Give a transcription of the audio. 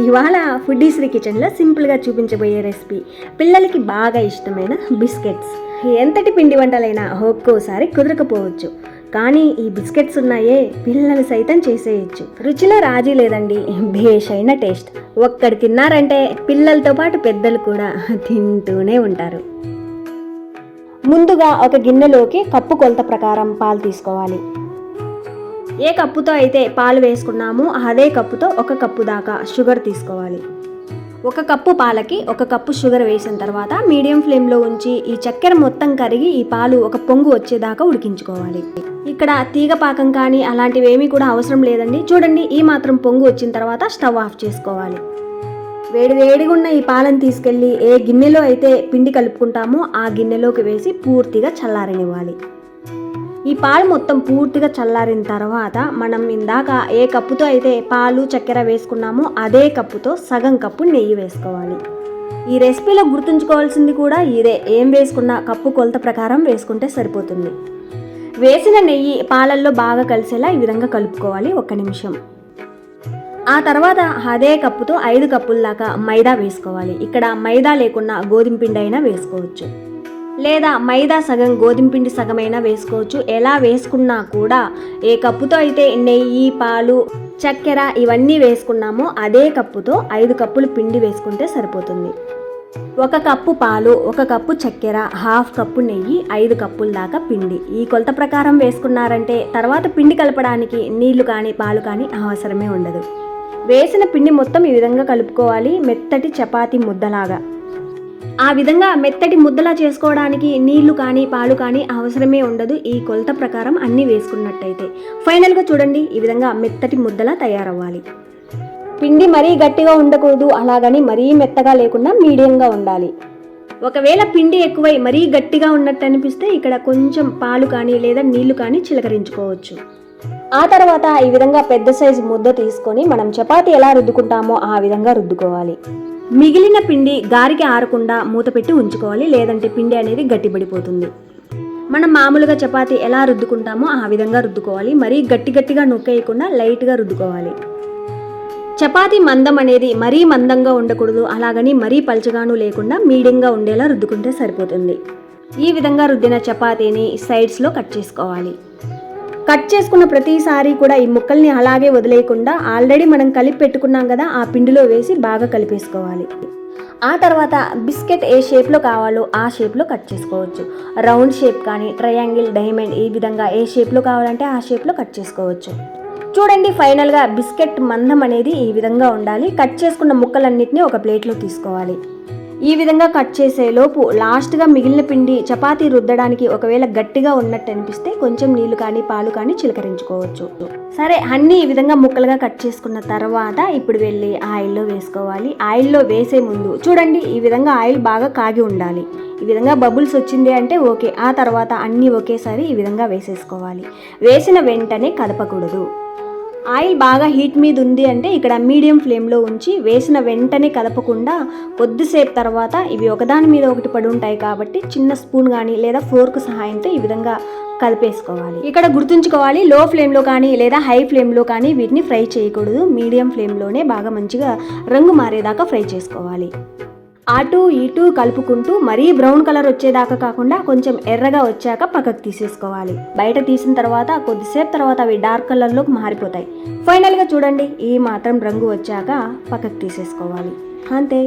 ఇవాళ ఫుడ్డీశ్రీ కిచెన్లో సింపుల్గా చూపించబోయే రెసిపీ పిల్లలకి బాగా ఇష్టమైన బిస్కెట్స్. ఎంతటి పిండి వంటలైనా ఒక్కోసారి కుదరకపోవచ్చు, కానీ ఈ బిస్కెట్స్ ఉన్నాయే పిల్లలు సైతం చేసేయచ్చు. రుచిలో రాజీ లేదండి, భేషైన టేస్ట్. ఒక్కడు తిన్నారంటే పిల్లలతో పాటు పెద్దలు కూడా తింటూనే ఉంటారు. ముందుగా ఒక గిన్నెలోకి కప్పు కొలత ప్రకారం పాలు తీసుకోవాలి. ఏ కప్పుతో అయితే పాలు వేసుకున్నామో అదే కప్పుతో ఒక కప్పు దాకా షుగర్ తీసుకోవాలి. ఒక కప్పు పాలకి ఒక కప్పు షుగర్ వేసిన తర్వాత మీడియం ఫ్లేమ్లో ఉంచి ఈ చక్కెర మొత్తం కరిగి ఈ పాలు ఒక పొంగు వచ్చేదాకా ఉడికించుకోవాలి. ఇక్కడ తీగ పాకం కానీ అలాంటివి ఏమీ కూడా అవసరం లేదండి. చూడండి, ఈ మాత్రం పొంగు వచ్చిన తర్వాత స్టవ్ ఆఫ్ చేసుకోవాలి. వేడిగా ఉన్న ఈ పాలను తీసుకెళ్ళి ఏ గిన్నెలో అయితే పిండి కలుపుకుంటామో ఆ గిన్నెలోకి వేసి పూర్తిగా చల్లారనివ్వాలి. ఈ పాలు మొత్తం పూర్తిగా చల్లారిన తర్వాత మనం ఇందాక ఏ కప్పుతో అయితే పాలు చక్కెర వేసుకున్నామో అదే కప్పుతో సగం కప్పు నెయ్యి వేసుకోవాలి. ఈ రెసిపీలో గుర్తుంచుకోవాల్సింది కూడా ఇదే, ఏం వేసుకున్నా కప్పు కొలత ప్రకారం వేసుకుంటే సరిపోతుంది. వేసిన నెయ్యి పాలల్లో బాగా కలిసేలా ఈ విధంగా కలుపుకోవాలి 1 నిమిషం. ఆ తర్వాత అదే కప్పుతో 5 కప్పుల దాకా మైదా వేసుకోవాలి. ఇక్కడ మైదా లేకుండా గోధుమ పిండి అయినా వేసుకోవచ్చు, లేదా మైదా సగం గోధుమ పిండి సగమైనా వేసుకోవచ్చు. ఎలా వేసుకున్నా కూడా ఏ కప్పుతో అయితే నెయ్యి, పాలు, చక్కెర ఇవన్నీ వేసుకున్నామో అదే కప్పుతో 5 కప్పులు పిండి వేసుకుంటే సరిపోతుంది. 1 కప్పు పాలు, 1 కప్పు చక్కెర, 1/2 కప్పు నెయ్యి, 5 కప్పుల దాకా పిండి. ఈ కొలత ప్రకారం వేసుకున్నారంటే తర్వాత పిండి కలపడానికి నీళ్లు కానీ పాలు కానీ అవసరమే ఉండదు. వేసిన పిండి మొత్తం ఈ విధంగా కలుపుకోవాలి, మెత్తటి చపాతీ ముద్దలాగా. ఆ విధంగా మెత్తటి ముద్దలా చేసుకోవడానికి నీళ్లు కానీ పాలు కానీ అవసరమే ఉండదు, ఈ కొలత ప్రకారం అన్నీ వేసుకున్నట్టయితే. ఫైనల్గా చూడండి, ఈ విధంగా మెత్తటి ముద్దలా తయారవ్వాలి. పిండి మరీ గట్టిగా ఉండకూడదు, అలాగని మరీ మెత్తగా లేకుండా మీడియంగా ఉండాలి. ఒకవేళ పిండి ఎక్కువై మరీ గట్టిగా ఉన్నట్టు అనిపిస్తే ఇక్కడ కొంచెం పాలు కానీ లేదా నీళ్లు కానీ చిలకరించుకోవచ్చు. ఆ తర్వాత ఈ విధంగా పెద్ద సైజు ముద్ద తీసుకొని మనం చపాతీ ఎలా రుద్దుకుంటామో ఆ విధంగా రుద్దుకోవాలి. మిగిలిన పిండి గారికి ఆరకుండా మూత పెట్టి ఉంచుకోవాలి, లేదంటే పిండి అనేది గట్టిపడిపోతుంది. మనం మామూలుగా చపాతీ ఎలా రుద్దుకుంటామో ఆ విధంగా రుద్దుకోవాలి. మరీ గట్టిగా నొక్కేయకుండా లైట్గా రుద్దుకోవాలి. చపాతీ మందం అనేది మరీ మందంగా ఉండకూడదు, అలాగని మరీ పల్చగాను లేకుండా మీడియంగా ఉండేలా రుద్దుకుంటే సరిపోతుంది. ఈ విధంగా రుద్దిన చపాతీని సైడ్స్లో కట్ చేసుకోవాలి. కట్ చేసుకున్న ప్రతిసారి కూడా ఈ ముక్కల్ని అలాగే వదిలేయకుండా ఆల్రెడీ మనం కలిపి పెట్టుకున్నాం కదా, ఆ పిండిలో వేసి బాగా కలిపేసుకోవాలి. ఆ తర్వాత బిస్కెట్ ఏ షేప్లో కావాలో ఆ షేప్లో కట్ చేసుకోవచ్చు. రౌండ్ షేప్ కానీ ట్రయాంగిల్, డైమండ్, ఈ విధంగా ఏ షేప్లో కావాలంటే ఆ షేప్లో కట్ చేసుకోవచ్చు. చూడండి, ఫైనల్గా బిస్కెట్ మందం అనేది ఈ విధంగా ఉండాలి. కట్ చేసుకున్న ముక్కలన్నిటినీ ఒక ప్లేట్లో తీసుకోవాలి. ఈ విధంగా కట్ చేసేలోపు లాస్ట్గా మిగిలిన పిండి చపాతీ రుద్దడానికి ఒకవేళ గట్టిగా ఉన్నట్టు అనిపిస్తే కొంచెం నీళ్లు కానీ పాలు కానీ చిలకరించుకోవచ్చు. సరే, అన్నీ ఈ విధంగా ముక్కలుగా కట్ చేసుకున్న తర్వాత ఇప్పుడు వెళ్ళి ఆయిల్లో వేసుకోవాలి. ఆయిల్లో వేసే ముందు చూడండి, ఈ విధంగా ఆయిల్ బాగా కాగి ఉండాలి. ఈ విధంగా బబుల్స్ వచ్చింది అంటే ఓకే. ఆ తర్వాత అన్నీ ఒకేసారి ఈ విధంగా వేసేసుకోవాలి. వేసిన వెంటనే కదపకూడదు. ఆయిల్ బాగా హీట్ మీద ఉంది అంటే ఇక్కడ మీడియం ఫ్లేమ్లో ఉంచి వేసిన వెంటనే కదపకుండా కొద్దిసేపు తర్వాత ఇవి ఒకదాని మీద ఒకటి పడి ఉంటాయి కాబట్టి చిన్న స్పూన్ కానీ లేదా ఫోర్క్ సహాయంతో ఈ విధంగా కలిపేసుకోవాలి. ఇక్కడ గుర్తుంచుకోవాలి, లో ఫ్లేమ్లో కానీ లేదా హై ఫ్లేమ్లో కానీ వీటిని ఫ్రై చేయకూడదు. మీడియం ఫ్లేమ్లోనే బాగా మంచిగా రంగు మారేదాకా ఫ్రై చేసుకోవాలి. అటు ఇటు కలుపుకుంటూ మరీ బ్రౌన్ కలర్ వచ్చేదాకా కాకుండా కొంచెం ఎర్రగా వచ్చాక పక్కకు తీసేసుకోవాలి. బయట తీసిన తర్వాత కొద్దిసేపు తర్వాత అవి డార్క్ కలర్లోకి మారిపోతాయి. ఫైనల్గా చూడండి, ఈ మాత్రం రంగు వచ్చాక పక్కకు తీసేసుకోవాలి. అంతే.